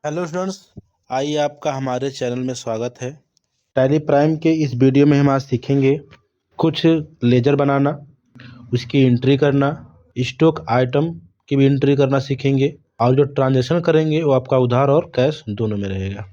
Hello students, आइए आपका हमारे चैनल में स्वागत है। टैली प्राइम के इस वीडियो में हम आज सीखेंगे कुछ लेजर बनाना, उसकी एंट्री करना, स्टॉक आइटम की भी एंट्री करना सीखेंगे। और जो ट्रांजैक्शन करेंगे वो आपका उधार और कैश दोनों में रहेगा।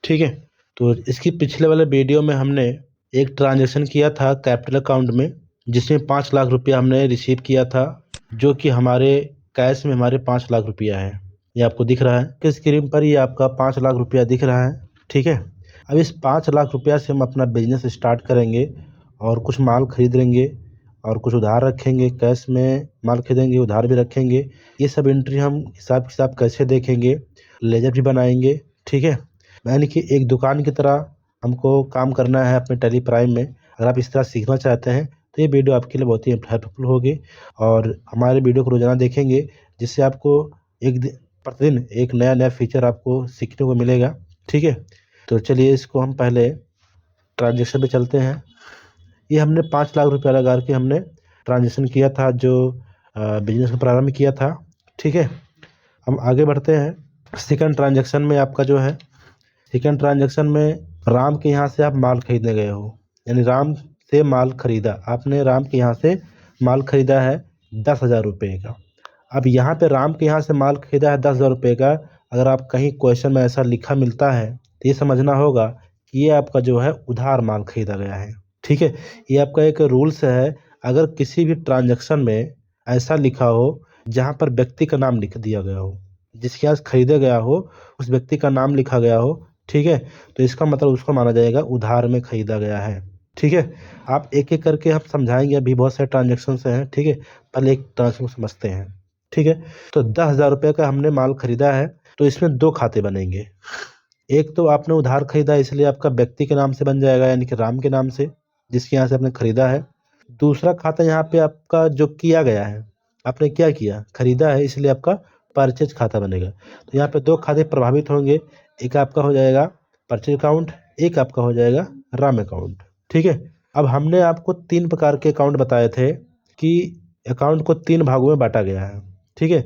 ठीक है, तो इसकी पिछले वाले वीडियो में हमने एक ट्रांजैक्शन किया था कैपिटल अकाउंट में, जिसमें 5 लाख रुपया हमने रिसीव किया था, जो कि हमारे कैश में हमारे 5 लाख रुपया है। ये आपको दिख रहा है कि स्क्रीन पर, ये आपका 5 लाख रुपया दिख रहा है। ठीक है, अब इस 5 लाख रुपया से हम अपना बिजनेस स्टार्ट करेंगे और कुछ माल खरीद लेंगे और कुछ उधार रखेंगे। कैश में माल खरीदेंगे, उधार भी रखेंगे। ये सब एंट्री हम हिसाब किताब कैसे देखेंगे, लेजर भी बनाएंगे। ठीक है, यानी कि एक दुकान की तरह हमको काम करना है अपने टैली प्राइम में। अगर आप इस तरह सीखना चाहते हैं तो ये वीडियो आपके लिए बहुत ही हेल्पफुल होगी। और हमारे वीडियो को रोजाना देखेंगे, जिससे आपको प्रतिदिन एक नया नया फीचर आपको सीखने को मिलेगा। ठीक है, तो चलिए इसको हम पहले ट्रांजेक्शन पे चलते हैं। ये हमने 5 लाख रुपया लगा के हमने ट्रांजेक्शन किया था, जो बिजनेस का प्रारंभ किया था। ठीक है, हम आगे बढ़ते हैं। सेकंड ट्रांजेक्शन में आपका जो है, सेकंड ट्रांजेक्शन में राम के यहाँ से आप माल खरीदने गए हो, यानी राम से माल खरीदा आपने। राम के यहाँ से माल खरीदा है 10,000 रुपये का। अब यहाँ पे राम के यहाँ से माल खरीदा है 10,000 रुपये का। अगर आप कहीं क्वेश्चन में ऐसा लिखा मिलता है तो ये समझना होगा कि ये आपका जो है उधार माल खरीदा गया है। ठीक है, ये आपका एक रूल्स है। अगर किसी भी ट्रांजेक्शन में ऐसा लिखा हो जहाँ पर व्यक्ति का नाम लिख दिया गया हो, जिसके यहाँ खरीदा गया हो उस व्यक्ति का नाम लिखा गया हो, ठीक है, तो इसका मतलब उसको माना जाएगा उधार में खरीदा गया है। ठीक है, आप एक एक करके हम समझाएंगे, अभी बहुत सारे ट्रांजेक्शन हैं। ठीक है, पहले एक ट्रांजेक्शन समझते हैं। ठीक है, तो 10,000 रुपये का हमने माल खरीदा है, तो इसमें दो खाते बनेंगे। एक तो आपने उधार खरीदा इसलिए आपका व्यक्ति के नाम से बन जाएगा, यानी कि राम के नाम से, जिसके यहाँ से आपने खरीदा है। दूसरा खाता यहाँ पे आपका जो किया गया है, आपने क्या किया, खरीदा है, इसलिए आपका परचेज खाता बनेगा। तो यहाँ पे दो खाते प्रभावित होंगे। एक आपका हो जाएगा परचेज अकाउंट, एक आपका हो जाएगा राम अकाउंट। ठीक है, अब हमने आपको 3 प्रकार के अकाउंट बताए थे कि अकाउंट को 3 भागों में बांटा गया है। ठीक है,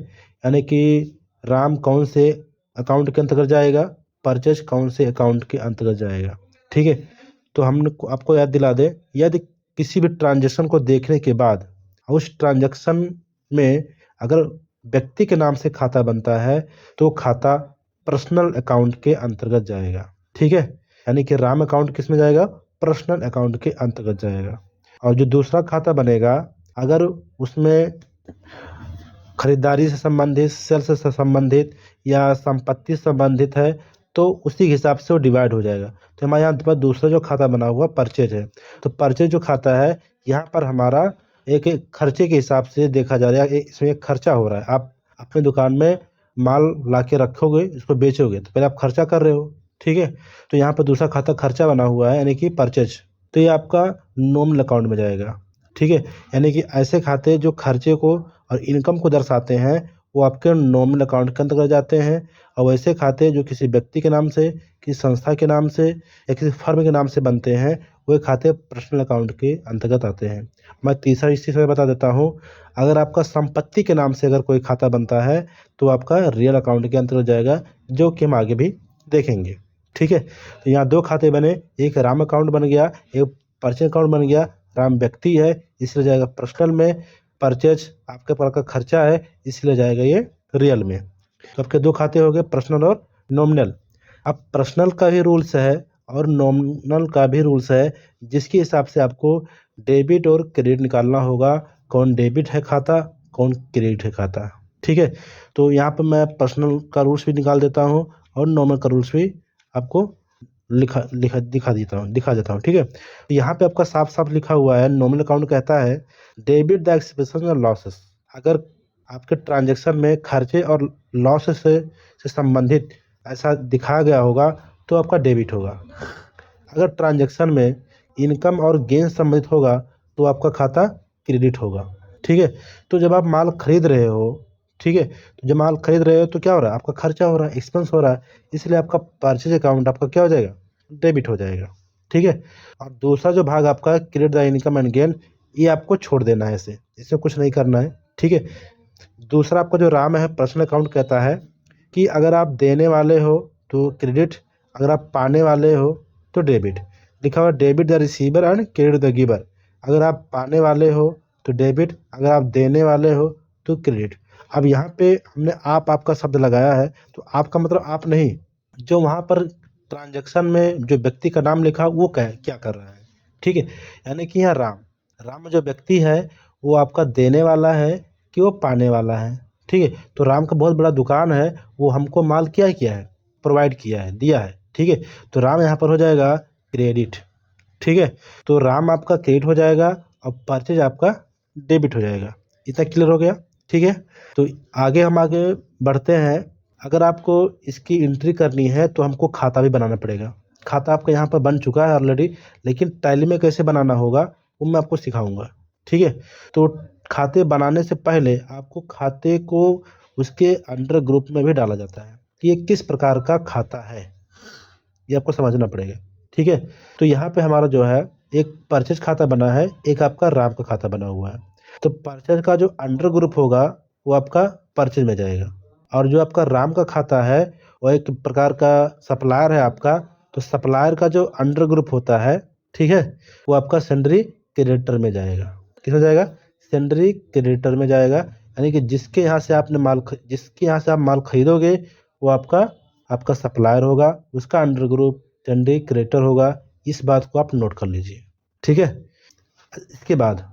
यानी कि राम कौन से अकाउंट के अंतर्गत जाएगा, परचेज कौन से अकाउंट के अंतर्गत जाएगा। ठीक है, तो हम आपको याद दिला दें, यदि किसी भी ट्रांजेक्शन को देखने के बाद उस ट्रांजेक्शन में अगर व्यक्ति के नाम से खाता बनता है तो खाता पर्सनल अकाउंट के अंतर्गत जाएगा। ठीक है, यानी कि राम अकाउंट किस में जाएगा, पर्सनल अकाउंट के अंतर्गत जाएगा। और जो दूसरा खाता बनेगा, अगर उसमें खरीदारी से संबंधित, सेल से संबंधित या संपत्ति से संबंधित है, तो उसी के हिसाब से वो डिवाइड हो जाएगा। तो हमारे यहाँ पर दूसरा जो खाता बना हुआ परचेज है, तो परचेज जो खाता है, यहाँ पर हमारा एक एक खर्चे के हिसाब से देखा जा रहा है। इसमें एक खर्चा हो रहा है। आप अपने दुकान में माल ला के रखोगे, इसको बेचोगे, तो पहले आप खर्चा कर रहे हो। ठीक है, तो यहाँ पर दूसरा खाता खर्चा बना हुआ है, यानी कि परचेज, तो ये आपका नॉमिनल अकाउंट में जाएगा। ठीक है, यानी कि ऐसे खाते जो खर्चे को और इनकम को दर्शाते हैं वो आपके नॉमिनल अकाउंट के अंतर्गत जाते हैं। और वैसे खाते जो किसी व्यक्ति के नाम से, किसी संस्था के नाम से या किसी फर्म के नाम से बनते हैं, वो खाते पर्सनल अकाउंट के अंतर्गत आते हैं। मैं तीसरा इस चीज़ में बता देता हूँ, अगर आपका संपत्ति के नाम से अगर कोई खाता बनता है तो आपका रियल अकाउंट के अंतर्गत जाएगा, जो कि हम आगे भी देखेंगे। ठीक है, तो यहाँ दो खाते बने, एक राम अकाउंट बन गया, एक परचेज अकाउंट बन गया। राम व्यक्ति है इसलिए जाएगा पर्सनल में, परचेज आपके पर का खर्चा है इसलिए जाएगा ये रियल में। तो आपके दो खाते हो गए, पर्सनल और नॉमिनल। अब पर्सनल का भी रूल्स है और नॉमिनल का भी रूल्स है, जिसके हिसाब से आपको डेबिट और क्रेडिट निकालना होगा। कौन डेबिट है खाता, कौन क्रेडिट है खाता। ठीक है, तो यहाँ पर मैं पर्सनल का रूल्स भी निकाल देता हूँ और नॉमिनल का रूल्स भी आपको दिखा देता हूँ। ठीक है, तो यहाँ पे आपका साफ साफ लिखा हुआ है, नॉमिनल अकाउंट कहता है डेबिट द एक्सपेंसेस और लॉसेस। अगर आपके ट्रांजैक्शन में खर्चे और लॉसेस से संबंधित ऐसा दिखाया गया होगा तो आपका डेबिट होगा। अगर ट्रांजैक्शन में इनकम और गेन संबंधित होगा तो आपका खाता क्रेडिट होगा। ठीक है, तो जब आप माल खरीद रहे हो, ठीक है, तो जब माल खरीद रहे हो तो क्या हो रहा है, आपका खर्चा हो रहा है, एक्सपेंस हो रहा है, इसलिए आपका परचेज अकाउंट आपका क्या हो जाएगा, डेबिट हो जाएगा। ठीक है, और दूसरा जो भाग आपका credit the income and gain, ये आपको छोड़ देना है, इसमें कुछ नहीं करना है। ठीक है, दूसरा आपका जो राम है पर्सनल अकाउंट कहता है कि अगर आप देने वाले हो तो क्रेडिट, अगर आप पाने वाले हो तो डेबिट। लिखा हुआ debit the receiver and credit the giver. अगर आप पाने वाले हो तो डेबिट, अगर आप देने वाले हो तो क्रेडिट। अब यहाँ पे हमने आपका शब्द लगाया है, तो आपका मतलब आप नहीं, जो वहाँ पर ट्रांजैक्शन में जो व्यक्ति का नाम लिखा वो क्या कर रहा है। ठीक है, यानी कि यहाँ राम, राम जो व्यक्ति है वो आपका देने वाला है कि वो पाने वाला है। ठीक है, तो राम का बहुत बड़ा दुकान है, वो हमको माल क्या किया है, प्रोवाइड किया है, दिया है। ठीक है, तो राम यहाँ पर हो जाएगा क्रेडिट। ठीक है, तो राम आपका क्रेडिट हो जाएगा और परचेज आपका डेबिट हो जाएगा। इतना क्लियर हो गया। ठीक है, तो आगे बढ़ते हैं। अगर आपको इसकी एंट्री करनी है तो हमको खाता भी बनाना पड़ेगा। खाता आपका यहाँ पर बन चुका है ऑलरेडी, लेकिन टैली में कैसे बनाना होगा वो मैं आपको सिखाऊंगा। ठीक है, तो खाते बनाने से पहले आपको खाते को उसके अंडर ग्रुप में भी डाला जाता है कि ये किस प्रकार का खाता है, ये आपको समझना पड़ेगा। ठीक है, तो यहाँ पे हमारा जो है एक परचेज खाता बना है, एक आपका राम का खाता बना हुआ है। तो परचेज का जो अंडर ग्रुप होगा वो आपका परचेज में जाएगा, और जो आपका राम का खाता है वो एक प्रकार का सप्लायर है आपका, तो सप्लायर का जो अंडर ग्रुप होता है, ठीक है, वो आपका सेंडरी क्रेडिटर में जाएगा। किस में जाएगा, सेंडरी क्रेडिटर में जाएगा। यानी कि जिसके यहाँ से आप माल खरीदोगे वो आपका सप्लायर होगा, उसका अंडर ग्रुप सेंडरी क्रेडिटर होगा। इस बात को आप नोट कर लीजिए। ठीक है, इसके बाद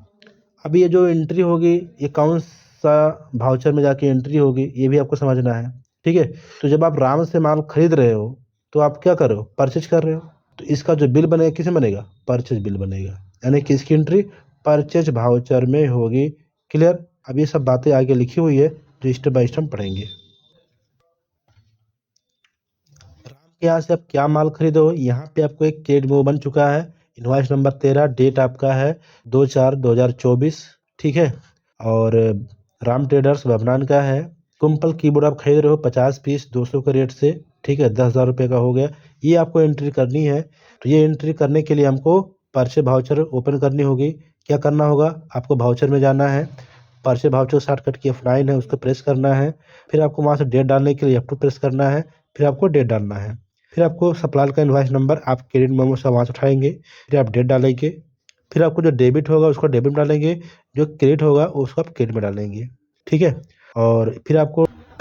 अब ये जो एंट्री होगी ये कौन सा भाउचर में जाके एंट्री होगी ये भी आपको समझना है। ठीक है, तो जब आप राम से माल खरीद रहे हो तो आप क्या कर रहे हो, परचेज कर रहे हो, तो इसका जो बिल बनेगा किसमें बनेगा, परचेज बिल बनेगा। यानी कि इसकी एंट्री परचेज भाउचर में होगी। क्लियर। अब ये सब बातें आगे लिखी हुई है जो स्टेप बाय स्टेप पढ़ेंगे। राम के यहाँ से आप क्या माल खरीदो, यहाँ पे आपको एक क्रेडिट मेमो बन चुका है। इनवॉइस नंबर 13, डेट आपका है 2/4/2024। ठीक है, और राम ट्रेडर्स बभनान का है। कुंपल कीबोर्ड आप खरीद रहे हो 50 पीस 200 के रेट से। ठीक है, 10,000 रुपये का हो गया। ये आपको एंट्री करनी है। तो ये एंट्री करने के लिए हमको परचे भाउचर ओपन करनी होगी। क्या करना होगा, आपको भाउचर में जाना है, परचे भाउचर शॉर्टकट की F9 है उसको प्रेस करना है। फिर आपको वहाँ से डेट डालने के लिए F2 प्रेस करना है, फिर आपको डेट डालना है। फिर आपको सप्लायर का इनवॉइस नंबर आप क्रेडिट मेमो से वहाँ से उठाएंगे, फिर आप डेट डालेंगे। फिर आपको जो डेबिट होगा उसको डेबिट में डालेंगे, जो क्रेडिट होगा उसको आप क्रेडिट में डालेंगे। ठीक है, और फिर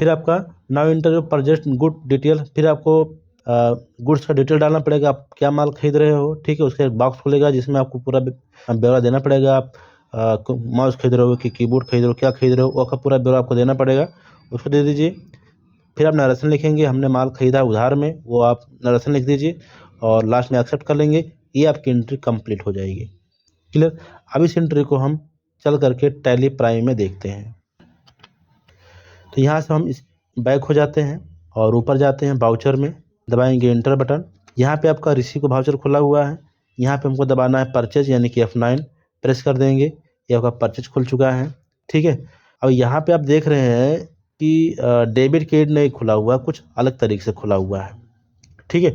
आपका नाउ इंटर जो परचेज गुड डिटेल, फिर आपको गुड्स का डिटेल डालना पड़ेगा, आप क्या माल खरीद रहे हो। ठीक है, उसका एक बॉक्स खुलेगा जिसमें आपको पूरा ब्यौरा देना पड़ेगा। आप माउस खरीद रहे हो कि कीबोर्ड खरीद रहे हो, क्या खरीद रहे हो, वो का पूरा ब्यौरा आपको देना पड़ेगा, उसको दे दीजिए। फिर आप नरेशन लिखेंगे, हमने माल खरीदा उधार में, वो आप नरेशन लिख दीजिए और लास्ट में एक्सेप्ट कर लेंगे। ये आपकी एंट्री कंप्लीट हो जाएगी। क्लियर। अब इस एंट्री को हम चल करके टैली प्राइम में देखते हैं। तो यहाँ से हम इस बैक हो जाते हैं और ऊपर जाते हैं बाउचर में, दबाएंगे एंटर बटन। यहाँ पे आपका रिसीव का भाउचर खुला हुआ है, यहाँ पे हमको दबाना है परचेज यानी कि F9 प्रेस कर देंगे, ये आपका परचेज खुल चुका है। ठीक है, अब यहाँ पे आप देख रहे हैं कि डेबिट क्रेडिट नहीं खुला हुआ, कुछ अलग तरीके से खुला हुआ है। ठीक है,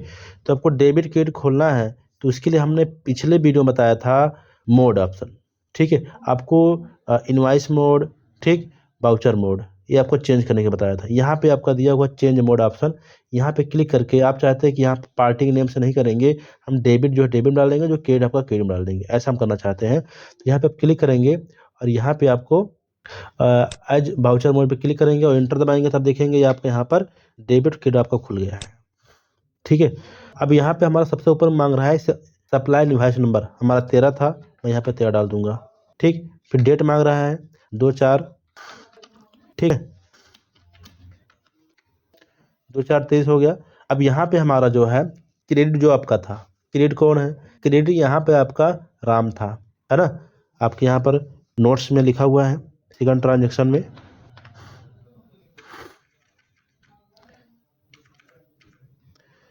तो आपको डेबिट क्रेडिट खोलना है तो उसके लिए हमने पिछले वीडियो में बताया था मोड ऑप्शन। ठीक है, आपको इनवाइस मोड, ठीक, बाउचर मोड, ये आपको चेंज करने के बताया था। यहाँ पे आपका दिया हुआ चेंज मोड ऑप्शन, यहाँ पे क्लिक करके आप चाहते हैं कि यहाँ पार्टी के नेम से नहीं करेंगे, हम डेबिट जो है डेबिट में डाल देंगे, जो क्रेडिट आपका क्रेडिट में डाल देंगे, ऐसा हम करना चाहते हैं। तो यहाँ पे आप क्लिक करेंगे और यहाँ पे आपको एज बाउचर मोड पे क्लिक करेंगे और एंटर दबाएंगे, तब देखेंगे आपके यहाँ पर डेबिट क्रेडिट आपका खुल गया है। ठीक है, अब यहाँ पे हमारा सबसे ऊपर मांग रहा है सप्लाई इनवॉइस नंबर, हमारा 13 था, मैं यहाँ पे 13 डाल दूंगा। ठीक, फिर डेट मांग रहा है 2/4, ठीक है, 2/4/23 हो गया। अब यहाँ पे हमारा जो है क्रेडिट जो आपका था, क्रेडिट कौन है, क्रेडिट यहाँ पे आपका राम था, है ना, आपके यहाँ पर नोट्स में लिखा हुआ है सेकंड ट्रांजेक्शन में।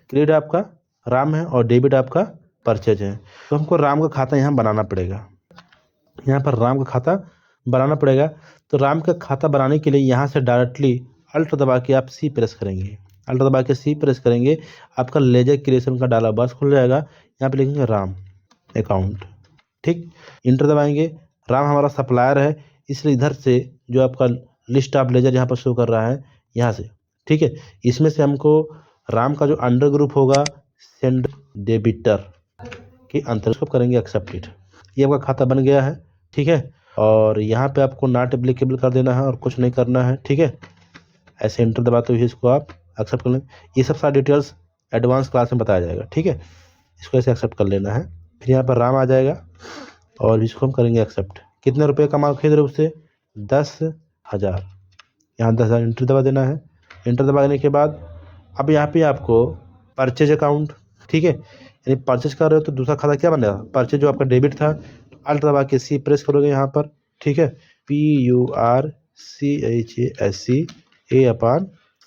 क्रेडिट आपका राम है और डेबिट आपका परचेज है, तो हमको राम का खाता यहाँ बनाना पड़ेगा, यहाँ पर राम का खाता बनाना पड़ेगा। तो राम का खाता बनाने के लिए यहाँ से डायरेक्टली अल्ट दबा के आप सी प्रेस करेंगे, अल्ट दबा के सी प्रेस करेंगे, आपका लेजर क्रिएशन का डायलॉग बॉक्स खुल जाएगा। यहाँ पे लिखेंगे राम अकाउंट, ठीक, इंटर दबाएंगे। राम हमारा सप्लायर है, इसलिए इधर से जो आपका लिस्ट ऑफ लेजर यहाँ पर शो कर रहा है, यहाँ से ठीक है। इसमें से हमको राम का जो अंडर ग्रुप होगा सेंड डेबिटर के अंतर उसको करेंगे एक्सेप्टेड। ये आपका खाता बन गया है, ठीक है। और यहाँ पे आपको नॉट एप्लीकेबल कर देना है और कुछ नहीं करना है, ठीक है। ऐसे एंटर दबाते हुए इसको आप एक्सेप्ट कर लें। ये सब सारी डिटेल्स एडवांस क्लास में बताया जाएगा, ठीक है। इसको ऐसे एक्सेप्ट कर लेना है। फिर यहाँ पर राम आ जाएगा और इसको हम करेंगे एक्सेप्ट। कितने रुपए का माल खरीद रहे उससे? 10,000। यहाँ 10,000 एंटर दबा देना है। एंटर दबाने के बाद अब यहाँ पे आपको परचेज अकाउंट, ठीक है, यानी परचेज कर रहे हो तो दूसरा खाता क्या बनेगा? परचेज जो आपका डेबिट था, अल्ट दबा के सी प्रेस करोगे यहाँ पर, ठीक है, PURCHASC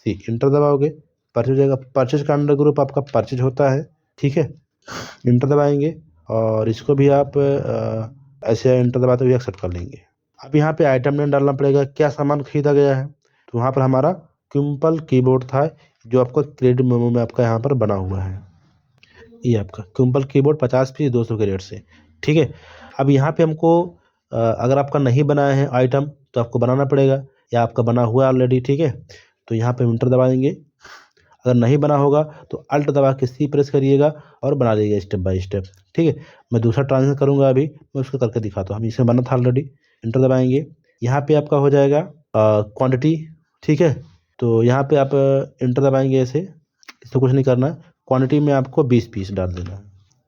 एंटर दबाओगे, परचेज हो जाएगा। परचेज का अंडर ग्रुप आपका परचेज होता है, ठीक है। एंटर दबाएंगे और इसको भी आप ऐसे एंटर दबाते हुए एक्सेप्ट कर लेंगे। अब यहाँ पे आइटम नेम डालना पड़ेगा, क्या सामान खरीदा गया है। तो वहाँ पर हमारा क्विम्पल कीबोर्ड था जो आपको क्रेडिट मेमो में आपका यहाँ पर बना हुआ है। ये आपका क्विम्पल कीबोर्ड 50 पीस 200 के रेट से, ठीक है। अब यहाँ पे हमको अगर आपका नहीं बनाया है आइटम तो आपको बनाना पड़ेगा, या आपका बना हुआ है ऑलरेडी, ठीक है। तो यहाँ पे एंटर दबाएंगे। अगर नहीं बना होगा तो अल्ट दबा के सी प्रेस करिएगा और बना लीजिएगा स्टेप बाय स्टेप, ठीक है। मैं दूसरा ट्रांजेक्शन करूँगा, अभी मैं उसको करके दिखाता हूँ। हम इसमें बना था ऑलरेडी, एंटर दबाएंगे। यहाँ पे आपका हो जाएगा क्वांटिटी, ठीक है। तो यहाँ पे आप एंटर दबाएंगे ऐसे, इसमें कुछ नहीं करना है। क्वांटिटी में आपको 20 पीस डाल देना है,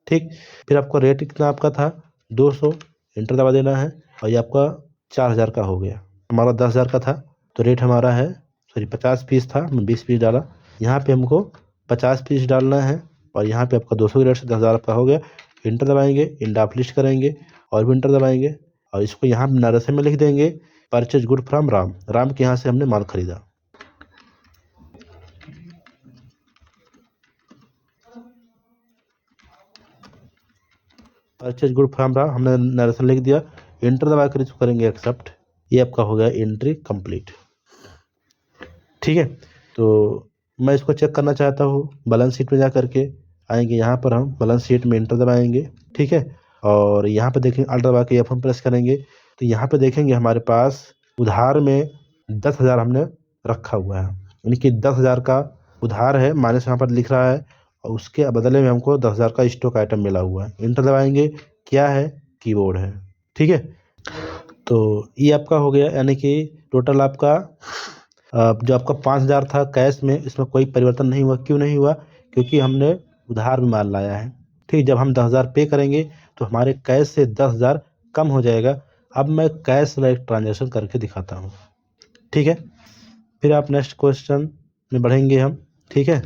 ठीक। फिर आपका रेट कितना आपका था? 200, एंटर दबा देना है। और ये आपका 4,000 का हो गया। हमारा 10,000 का था तो रेट हमारा है, सॉरी 50 पीस था, मैं 20 पीस डाला। यहाँ पे हमको 50 पीस डालना है और यहाँ पे आपका 200 के रेट से 10,000 आपका हो गया। एंटर दबाएंगे, इंड ऑफ लिस्ट करेंगे और भी एंटर दबाएंगे और इसको यहाँ नरेशन में लिख देंगे purchase good from Ram. Ram के यहाँ से हमने माल खरीदा। परचेज गुड फ्रॉम राम हमने नरेशन लिख दिया। एंटर दबा कर इसको करेंगे एक्सेप्ट। ये आपका हो गया एंट्री कंप्लीट, ठीक है। तो मैं इसको चेक करना चाहता हूँ, बैलेंस शीट में जा करके आएंगे। यहाँ पर हम बैलेंस शीट में एंटर दबाएंगे, ठीक है। और यहाँ पे देखेंगे अल्ट दबा के F1 प्रेस करेंगे तो यहाँ पे देखेंगे हमारे पास उधार में 10,000 हमने रखा हुआ है, यानी कि 10,000 का उधार है, माइनस यहाँ पर लिख रहा है। और उसके बदले में हमको 10,000 का स्टॉक आइटम मिला हुआ है। एंटर दबाएंगे, क्या है? कीबोर्ड है, ठीक है। तो ये आपका हो गया, यानी कि टोटल आपका जो आपका 5,000 था कैश में, इसमें कोई परिवर्तन नहीं हुआ। क्यों नहीं हुआ? क्योंकि हमने उधार में माल लाया है, ठीक। जब हम 10,000 पे करेंगे तो हमारे कैश से 10,000 कम हो जाएगा। अब मैं कैश वाला एक ट्रांजेक्शन करके दिखाता हूँ, ठीक है। फिर आप नेक्स्ट क्वेश्चन में बढ़ेंगे हम, ठीक है।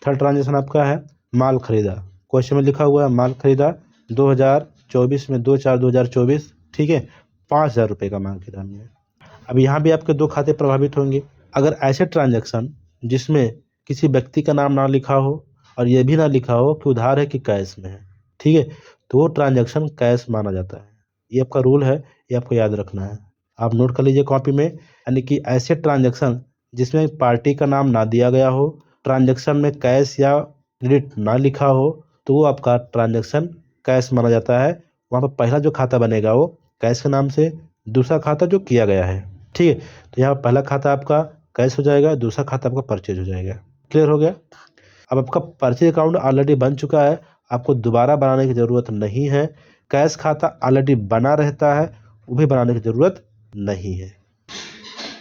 थर्ड ट्रांजेक्शन आपका है माल खरीदा। क्वेश्चन में लिखा हुआ है माल खरीदा 2024 में 2/4/2024, ठीक है, 5,000 रुपये का माल खरीदा हमने। अब यहाँ भी आपके दो खाते प्रभावित होंगे। अगर ऐसे ट्रांजैक्शन जिसमें किसी व्यक्ति का नाम ना लिखा हो और ये भी ना लिखा हो कि उधार है कि कैश में है, ठीक है, तो वो ट्रांजैक्शन कैश माना जाता है। ये आपका रूल है, ये आपको याद रखना है। आप नोट कर लीजिए कॉपी में। यानी कि ऐसे ट्रांजैक्शन जिसमें पार्टी का नाम ना दिया गया हो, ट्रांजैक्शन में कैश या क्रेडिट ना लिखा हो, तो वो आपका ट्रांजैक्शन कैश माना जाता है। वहाँ पर पहला जो खाता बनेगा वो कैश के नाम से, दूसरा खाता जो किया गया है, ठीक है। तो यहाँ पहला खाता आपका कैश हो जाएगा, दूसरा खाता आपका परचेज हो जाएगा। क्लियर हो गया? अब आपका परचेज अकाउंट ऑलरेडी बन चुका है, आपको दोबारा बनाने की ज़रूरत नहीं है। कैश खाता ऑलरेडी बना रहता है, वो भी बनाने की ज़रूरत नहीं है।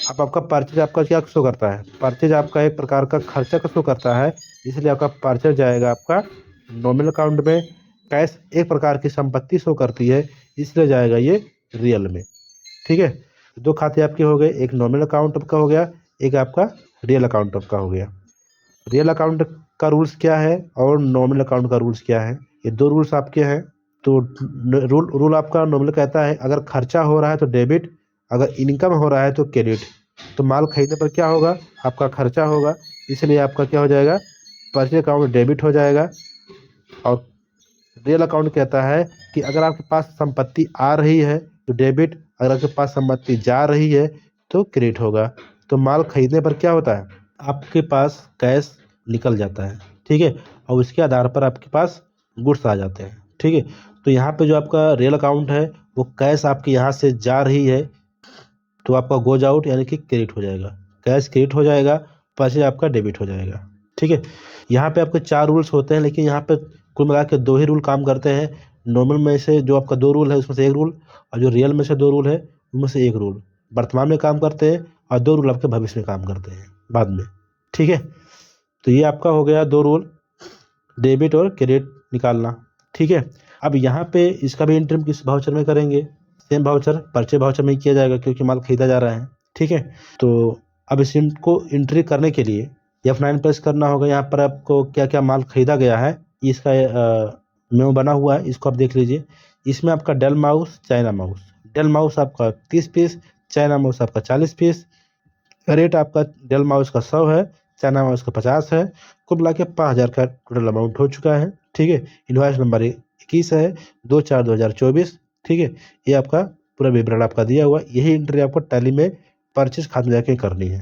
अब आपका परचेज आपका क्या शो करता है? परचेज आपका एक प्रकार का खर्चा का शो करता है, इसलिए आपका परचेज जाएगा आपका नॉमिनल अकाउंट में। कैश एक प्रकार की संपत्ति शो करती है, इसलिए जाएगा ये रियल में, ठीक है। दो खाते आपके हो गए, एक नॉमिनल अकाउंट आपका हो गया, एक आपका रियल अकाउंट आपका हो गया। रियल अकाउंट का रूल्स क्या है और नॉमिनल अकाउंट का रूल्स क्या है, ये दो रूल्स आपके हैं। तो रूल आपका नॉमिनल कहता है अगर खर्चा हो रहा है तो डेबिट, अगर इनकम हो रहा है तो क्रेडिट। तो माल खरीदने पर क्या होगा? आपका खर्चा होगा, इसलिए आपका क्या हो जाएगा? परचेज अकाउंट डेबिट हो जाएगा। और रियल अकाउंट कहता है कि अगर आपके पास संपत्ति आ रही है तो डेबिट, अगर आपके पास संपत्ति जा रही है तो क्रेडिट होगा। तो माल खरीदने पर क्या होता है? आपके पास कैश निकल जाता है, ठीक है, और उसके आधार पर आपके पास गुड्स आ जाते हैं, ठीक है। तो यहाँ पे जो आपका रियल अकाउंट है वो कैश आपके यहाँ से जा रही है, तो आपका गोज आउट यानी कि क्रेडिट हो जाएगा, कैश क्रेडिट हो जाएगा, परचेज आपका डेबिट हो जाएगा। ठीक है, यहाँ पे आपके 4 रूल्स होते हैं, लेकिन यहाँ पे कुल मिला के 2 ही रूल काम करते हैं। नॉर्मल में से जो आपका 2 रूल है उसमें से 1 रूल, और जो रियल में से 2 रूल है उनमें से 1 रूल वर्तमान में काम करते हैं, और 2 रूल आपके भविष्य में काम करते हैं बाद में। ठीक है, तो ये आपका हो गया 2 रूल, डेबिट और क्रेडिट निकालना। ठीक है, अब यहाँ पे इसका भी एंट्री हम किस वाउचर में करेंगे, सेम वाउचर परचेज वाउचर में किया जाएगा, क्योंकि माल खरीदा जा रहा है। ठीक है, तो अब इसको एंट्री करने के लिए F9 प्रेस करना होगा। यहाँ पर आपको क्या क्या माल खरीदा गया है इसका मेमो बना हुआ है, इसको आप देख लीजिए। इसमें आपका Dell mouse, China mouse, Dell mouse आपका 30 पीस, चाइना माउस आपका 40 पीस, रेट आपका डेल माउस का 100 है, चाइना माउस का 50 है, कुल मिला के 5000 का टोटल अमाउंट हो चुका है। ठीक है, इनवॉइस नंबर 21 है 2/4/2024। ठीक है, ये आपका पूरा विवरण आपका दिया हुआ, यही एंट्री आपको टैली में परचेज खाते में जाके करनी है।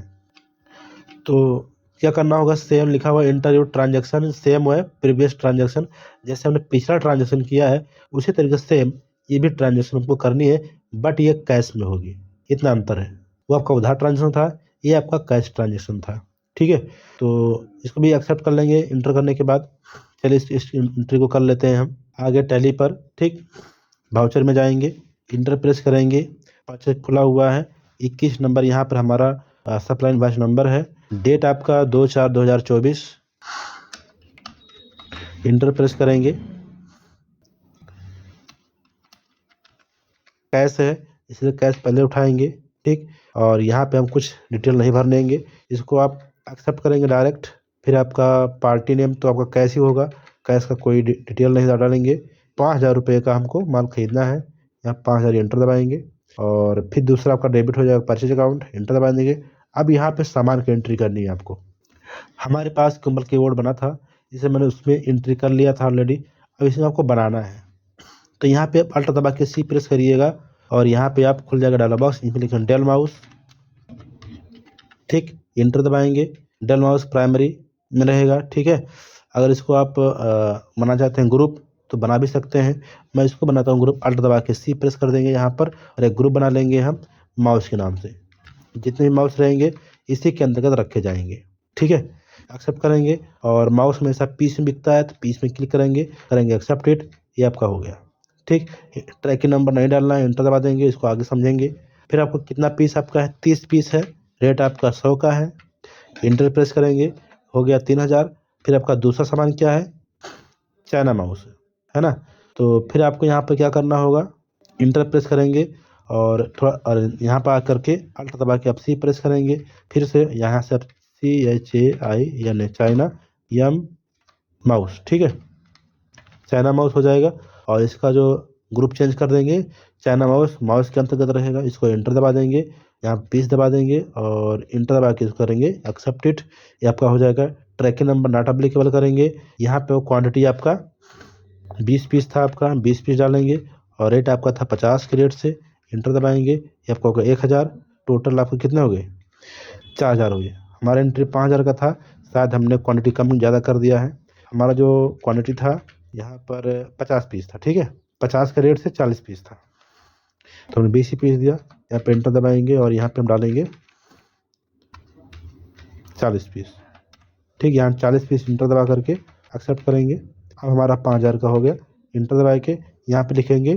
तो क्या करना होगा, सेम लिखा हुआ इंटर योर ट्रांजेक्शन, सेम है प्रीवियस ट्रांजेक्शन, जैसे हमने पिछला ट्रांजेक्शन किया है उसी तरीके से सेम ये भी ट्रांजेक्शन हमको करनी है, बट ये कैश में होगी, इतना अंतर है। वो आपका उधार ट्रांजेक्शन था, ये आपका कैश ट्रांजेक्शन था। ठीक है, तो इसको भी एक्सेप्ट कर लेंगे इंटर करने के बाद। चलिए इस एंट्री को कर लेते हैं हम आगे टैली पर। ठीक, वाउचर में जाएंगे, इंटर प्रेस करेंगे, परचेज खुला हुआ है, 21 नंबर यहाँ पर हमारा सप्लाई इनवॉइस नंबर है, डेट आपका 2/4/2024, इंटर प्रेस करेंगे। कैश है इसलिए कैश पहले उठाएंगे। ठीक, और यहाँ पे हम कुछ डिटेल नहीं भर देंगे, इसको आप एक्सेप्ट करेंगे डायरेक्ट। फिर आपका पार्टी नेम तो आपका कैश ही होगा, कैश का कोई डिटेल नहीं डालेंगे। 5000 रुपये का हमको माल खरीदना है, यहाँ 5000 इंटर दबाएंगे, और फिर दूसरा आपका डेबिट हो जाएगा परचेज अकाउंट, इंटर दबा देंगे। अब यहाँ पे सामान की एंट्री करनी है आपको। हमारे पास कम्बल कीबोर्ड बना था, जिसे मैंने उसमें एंट्री कर लिया था ऑलरेडी, अब इसमें आपको बनाना है। तो यहाँ पे आप अल्ट दबा के सी प्रेस करिएगा, और यहाँ पे आप खुल जाएगा डायलॉग बॉक्स, इसमें लिखें डेल माउस। ठीक, इंटर दबाएंगे, डेल माउस प्राइमरी में रहेगा। ठीक है, अगर इसको आप बनाना चाहते हैं ग्रुप तो बना भी सकते हैं, मैं इसको बनाता हूँ ग्रुप। अल्ट दबा के सी प्रेस कर देंगे यहाँ पर, और एक ग्रुप बना लेंगे हम माउस के नाम से। जितने भी माउस रहेंगे इसी के अंतर्गत रखे जाएंगे। ठीक है, एक्सेप्ट करेंगे, और माउस हमेशा पीस में बिकता है तो पीस में क्लिक करेंगे, एक्सेप्ट इट, ये आपका हो गया। ठीक, ट्रैकिंग नंबर नहीं डालना है, इंटर दबा देंगे, इसको आगे समझेंगे। फिर आपको कितना पीस आपका है, 30 पीस है, रेट आपका 100 का है, इंटर प्रेस करेंगे, हो गया 3000। फिर आपका दूसरा सामान क्या है, चाइना माउस है ना। तो फिर आपको यहाँ पर क्या करना होगा, इंटर प्रेस करेंगे, और थोड़ा और यहाँ पर आकर के अल्ट दबा के आप सी प्रेस करेंगे, फिर से यहाँ से आप CHAI यानी चाइना यम माउस। ठीक है, चाइना माउस हो जाएगा, और इसका जो ग्रुप चेंज कर देंगे, चाइना माउस माउस के अंतर्गत रहेगा, इसको इंटर दबा देंगे, यहाँ पीस दबा देंगे, और इंटर दबा के इसको करेंगे एक्सेप्ट इट, ये आपका हो जाएगा। ट्रैकिंग नंबर नॉट एप्लीकेबल करेंगे, यहाँ पे वो क्वांटिटी आपका 20 पीस था, आपका 20 पीस डालेंगे, और रेट आपका था 50 के रेट से, इंटर दबाएंगे, ये आपका होगा 1000। टोटल आपको कितने हो गए, 4000 हो गए। हमारा एंट्री 5000 का था, शायद हमने क्वांटिटी कम ज़्यादा कर दिया है। हमारा जो क्वांटिटी था यहाँ पर 50 पीस था। ठीक है, 50 के रेट से 40 पीस था, तो हमने 20 ही पीस दिया। यहाँ पे एंटर दबाएंगे, और यहाँ पे हम डालेंगे 40 पीस। ठीक, यहाँ 40 पीस इंटर दबा करके एक्सेप्ट करेंगे। अब हमारा 5000 का हो गया, इंटर दबा के यहाँ पे लिखेंगे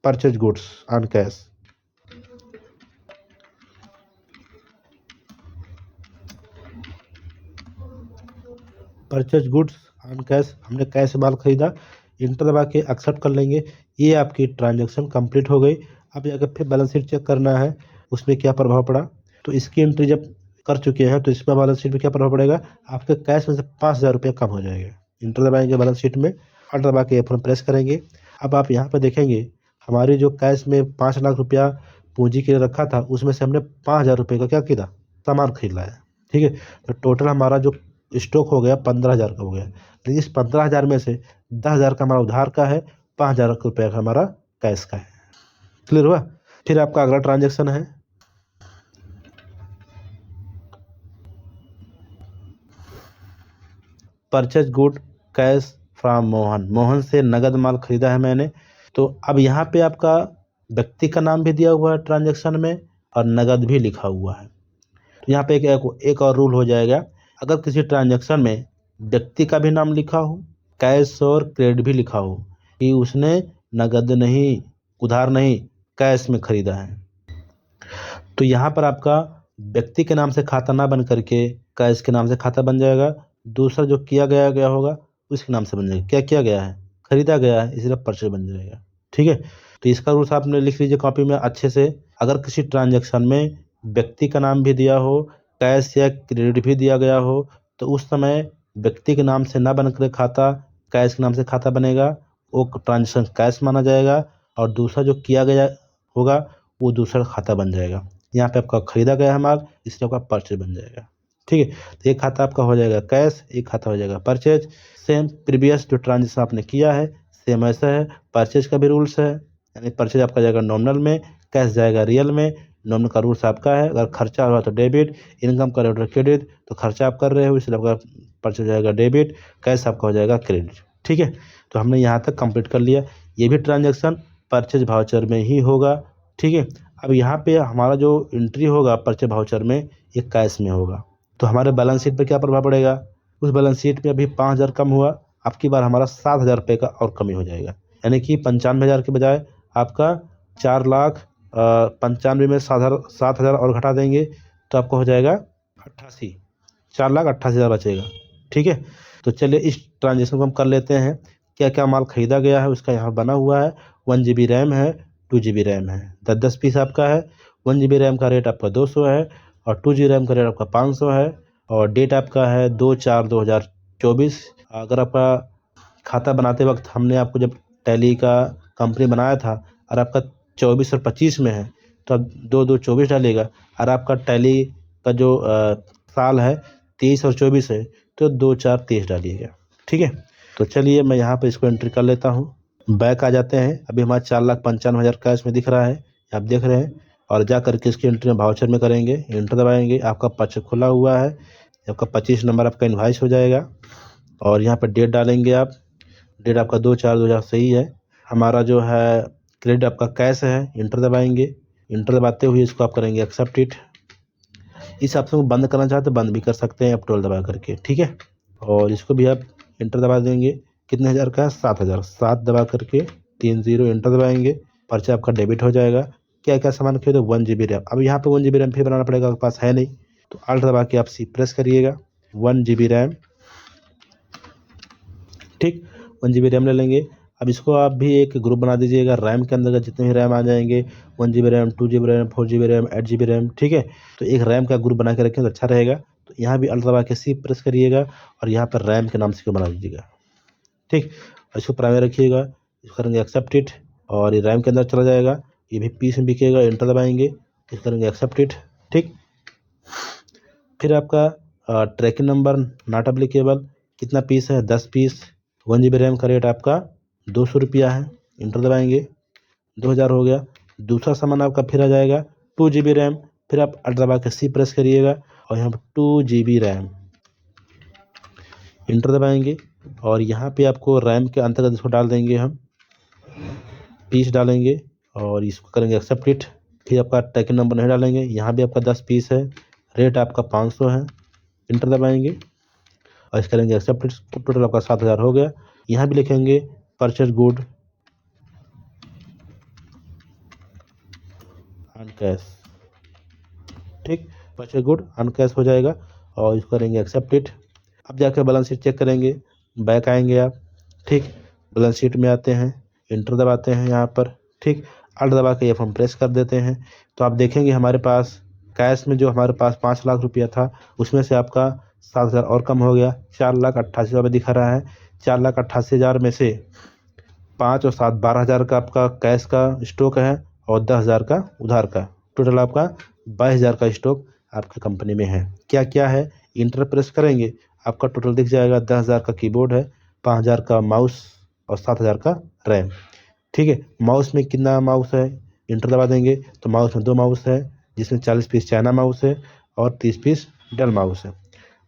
purchase goods on cash. Purchase goods on cash, हमने कैश माल खरीदा, इंटर दबा के एक्सेप्ट कर लेंगे। ये आपकी ट्रांजैक्शन कंप्लीट हो गई। अब जाकर फिर बैलेंस शीट चेक करना है, उसमें क्या प्रभाव पड़ा। तो इसकी एंट्री जब कर चुके हैं तो इसमें बैलेंस शीट में क्या प्रभाव पड़ेगा, आपके कैश में से 5000 रुपये कम हो जाएगा। इंटर दबाएंगे बैलेंस शीट में, अल्ट दबा के F1 प्रेस करेंगे। अब आप यहाँ पर देखेंगे हमारी जो कैश में 5 लाख रुपया पूंजी के लिए रखा था, उसमें से हमने 5000 रुपये का क्या किया, सामान खरीद लाया। ठीक है, तो टोटल हमारा जो स्टॉक हो गया 15,000 का हो गया, लेकिन इस 15,000 में से 10,000 का हमारा उधार का है, 5,000 रुपये का हमारा कैश का है। क्लियर हुआ। फिर आपका अगला ट्रांजेक्शन है purchase good cash from Mohan. Mohan से नगद माल खरीदा है मैंने। तो अब यहाँ पे आपका व्यक्ति का नाम भी दिया हुआ है ट्रांजेक्शन में, और नगद भी लिखा हुआ है। तो यहाँ पे एक और रूल हो जाएगा, अगर किसी ट्रांजैक्शन में व्यक्ति का भी नाम लिखा हो, कैश और क्रेडिट भी लिखा हो कि उसने नगद नहीं, उधार नहीं, कैश में खरीदा है, तो यहाँ पर आपका व्यक्ति के नाम से खाता ना बन करके कैश के नाम से खाता बन जाएगा। दूसरा जो किया गया होगा उसके नाम से बन जाएगा। क्या किया गया है? खरीदा गया है, इसलिए परचेज बन जाएगा। ठीक है, तो इसका रूल्स आपने लिख लीजिए कॉपी में अच्छे से। अगर किसी ट्रांजैक्शन में व्यक्ति का नाम भी दिया हो, कैश या क्रेडिट भी दिया गया हो, तो उस समय व्यक्ति के नाम से ना बनकर खाता कैश के नाम से खाता बनेगा, वो ट्रांजैक्शन कैश माना जाएगा। और दूसरा जो किया गया होगा वो दूसरा खाता बन जाएगा। यहाँ पे आपका खरीदा गया है माल, इसलिए आपका परचेज बन जाएगा। ठीक है, तो एक खाता आपका हो जाएगा कैश, एक खाता हो जाएगा परचेज। सेम प्रीवियस जो ट्रांजेक्शन आपने किया है सेम ऐसा है। परचेज का भी रूल्स है, यानी परचेज आपका जाएगा नॉमिनल में, कैश जाएगा रियल में। नॉमिनल का रूल्स आपका है, अगर खर्चा हो रहा तो डेबिट, इनकम कर रहे हो तो क्रेडिट, तो खर्चा आप कर रहे हो इसलिए आपका परचेज हो जाएगा डेबिट, कैश आपका हो जाएगा क्रेडिट। ठीक है, तो हमने यहाँ तक कंप्लीट कर लिया। ये भी ट्रांजेक्शन परचेज वाउचर में ही होगा। ठीक है, अब यहाँ पे हमारा जो एंट्री होगा परचेज वाउचर में ये कैश में होगा, तो हमारे बैलेंस शीट पे क्या प्रभाव पड़ेगा? उस बैलेंस शीट में अभी 5,000 कम हुआ, आपकी बार हमारा 7,000 रुपये का और कमी हो जाएगा, यानी कि 95,000 के बजाय आपका 4,95,000 में 7,000 और घटा देंगे तो आपका हो जाएगा 88, 4,88,000 बचेगा। ठीक है, तो चलिए इस ट्रांजेक्शन को हम कर लेते हैं। क्या क्या माल खरीदा गया है उसका यहाँ बना हुआ है। 1 GB रैम है, 2 GB रैम है, 10 पीस आपका है। 1 GB रैम का रेट आपका 200 है और 2 GB रैम का रेट आपका 500 है। और डेट आपका है 2/4/2024। अगर आपका खाता बनाते वक्त हमने आपको जब टैली का कंपनी बनाया था और आपका 24 और 25 में है तो आप 2/2/24 डालिएगा। और आपका टैली का जो साल है 23 और 24 है तो 2/4/23 डालिएगा। ठीक है, तो चलिए मैं यहाँ पर इसको एंट्री कर लेता हूँ। बैक आ जाते हैं। अभी हमारा 4,95,000 कैश में दिख रहा है, आप देख रहे हैं। और जा करके इसकी एंट्री वाउचर में करेंगे, एंटर दबाएंगे, आपका पर्चा खुला हुआ है, आपका 25 नंबर आपका इनवाइस हो जाएगा। और यहाँ पर डेट डालेंगे आप, डेट आपका 2/4/2000 सही है। हमारा जो है क्रेडिट आपका कैश है, इंटर दबाएंगे। इंटर दबाते हुए इसको आप करेंगे एक्सेप्ट इट। इस ऑप्शन को बंद करना चाहते तो बंद भी कर सकते हैं F12 दबा करके। ठीक है, और इसको भी आप इंटर दबा देंगे। कितने हज़ार का है? 7,000। 7 दबा करके 30 इंटर दबाएंगे, पर्चा आपका डेबिट हो जाएगा। क्या क्या सामान खरीदो? 1 GB रैम। अब यहाँ पे 1 GB रैम फिर बनाना पड़ेगा, आपके पास है नहीं तो अल्ट दबा के आप सी प्रेस करिएगा। 1 GB रैम, ठीक, 1 GB रैम ले लेंगे। अब इसको आप भी एक ग्रुप बना दीजिएगा। रैम के अंदर जितने भी रैम आ जाएंगे 1 GB RAM, 2 GB RAM, 4 GB RAM, 8 GB RAM, ठीक है, तो एक रैम का ग्रुप बना के रखें तो अच्छा रहेगा। तो यहाँ भी अल्ट दबा के सी प्रेस करिएगा और यहाँ पर रैम के नाम से बना दीजिएगा। ठीक, और इसको प्राइमरी रखिएगा, इसको करेंगे एक्सेप्ट इट और ये रैम के अंदर चला जाएगा। ये भी पीस में बिकेगा, इंटर दबाएंगे, इसको करेंगे एक्सेप्ट इट। ठीक, फिर आपका ट्रैकिंग नंबर नॉट एप्लीकेबल, कितना पीस है? 10 पीस। 1 GB रैम का रेट आपका 200 रुपया है, इंटर दबाएंगे, 2,000 हो गया। दूसरा सामान आपका फिर आ जाएगा 2 GB रैम, फिर आप अल्ट दबा के सी प्रेस करिएगा और यहाँ पर 2 GB रैम, इंटर दबाएंगे और यहाँ पे आपको रैम के अंतर्गत इसको डाल देंगे, हम पीस डालेंगे और इसको करेंगे एक्सेप्ट इट। फिर आपका ट्रैकिंग नंबर नहीं डालेंगे, यहाँ भी आपका 10 पीस है, रेट आपका 500 है, इंटर दबाएंगे और इस करेंगे एक्सेप्ट इट। टोटल आपका 7,000 हो गया। यहाँ भी लिखेंगे परचेज गुड ऑन कैश। ठीक, परचेज गुड ऑन कैश हो जाएगा और इसको करेंगे एक्सेप्ट इट। अब जाकर बैलेंस शीट चेक करेंगे, बैक आएंगे आप। ठीक, बैलेंस शीट में आते हैं, इंटर दबाते हैं यहाँ पर। ठीक, अल्ट दबा के F हम प्रेस कर देते हैं तो आप देखेंगे हमारे पास कैश में जो हमारे पास 5 लाख रुपया था उसमें से आपका 7,000 और कम हो गया, 4,88,000 दिखा रहा है। 4,88,000 में से 5 और 7 12,000 का आपका कैश का स्टॉक है और 10,000 का उधार का, टोटल आपका 22,000 का स्टॉक आपकी कंपनी में है। क्या क्या है? इंटर प्रेस करेंगे, आपका टोटल दिख जाएगा। 10,000 का कीबोर्ड है, 5,000 का माउस और 7,000 का रैम। ठीक है, माउस में कितना माउस है? इंटर दबा देंगे तो माउस में 2 माउस है, जिसमें 40 पीस चाइना माउस है और 30 पीस डेल माउस है।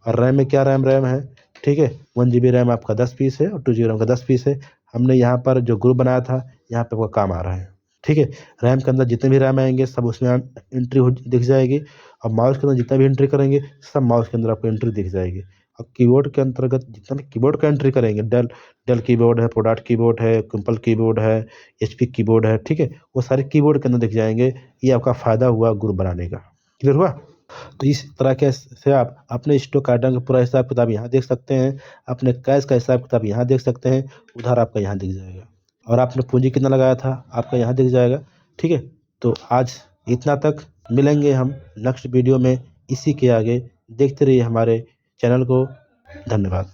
और रैम में क्या रैम है? ठीक है, 1 GB रैम आपका 10 पीस है और 2 GB रैम का 10 पीस है। हमने यहाँ पर जो ग्रुप बनाया था यहाँ पे आपका काम आ रहा है। ठीक है। रैम के अंदर जितने भी रैम आएंगे सब उसमें एंट्री दिख जाएगी, और माउस के अंदर जितना भी एंट्री करेंगे सब माउस के अंदर आपको एंट्री दिख जाएगी। और कीबोर्ड के अंतर्गत जितना भी कीबोर्ड का एंट्री करेंगे, डेल कीबोर्ड है, प्रोडक्ट कीबोर्ड है, सिंपल कीबोर्ड है, एचपी कीबोर्ड है, ठीक है, वो सारे कीबोर्ड के अंदर दिख जाएंगे। ये आपका फायदा हुआ ग्रुप बनाने का। क्लियर हुआ? तो इस तरह के से आप अपने स्टॉक आइटम का पूरा हिसाब किताब यहाँ देख सकते हैं, अपने कैश का हिसाब किताब यहाँ देख सकते हैं, उधार आपका यहाँ दिख जाएगा, और आपने पूंजी कितना लगाया था आपका यहाँ दिख जाएगा। ठीक है, तो आज इतना तक। मिलेंगे हम नेक्स्ट वीडियो में इसी के आगे। देखते रहिए हमारे चैनल को। धन्यवाद।